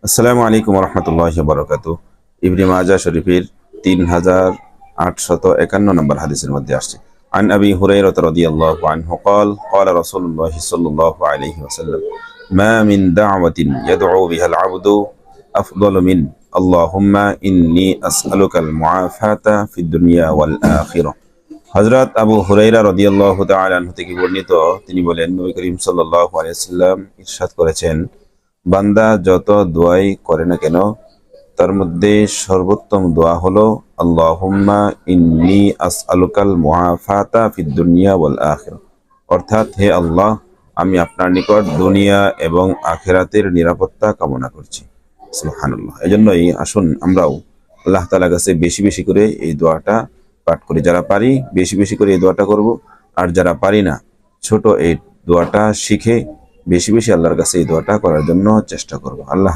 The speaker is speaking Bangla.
আসসালামু আলাইকুম রহমতুল্লাহি ওয়া বারাকাতুহু। ইবনে মাজাহ শরীফের 3851 নম্বর হাদিসের মধ্যে আসছে, আন আবি হুরায়রা রাদিয়াল্লাহু আনহু قال قال رسول الله صلى الله عليه وسلم ما من دعوة يدعو بها العبد أفضل من اللهم إني أسألك المعافاة في الدنيا والآخرة। হযরত আবু হুরায়রা রাদিয়াল্লাহু তাআলা আনহু থেকে বর্ণিত, তিনি বলেন, নবী করিম সাল্লাল্লাহু আলাইহি ওয়াসাল্লাম ইরশাদ করেছেন, বান্দা যত দোয়াই করে না কেন তার মধ্যে সর্বোত্তম দোয়া হলো আল্লাহুম্মা ইন্নী আসআলুকাল মুআফাতা ফিদ দুনিয়া ওয়াল আখিরা, অর্থাৎ হে আল্লাহ, আমি আপনার নিকট দুনিয়া এবং আখিরাতের নিরাপত্তা কামনা করছি। সুবহানাল্লাহ। এজন্যই আসুন আমরাও আল্লাহ তাআলার কাছে বেশি বেশি করে এই দোয়াটা পাঠ করি। যারা পারি বেশি বেশি করে এই দোয়াটা করব, আর যারা পারি না ছোট এই দোয়াটা শিখে বেশি বেশি আল্লাহর কাছে এই দোয়াটা করার জন্য চেষ্টা করব। আল্লাহ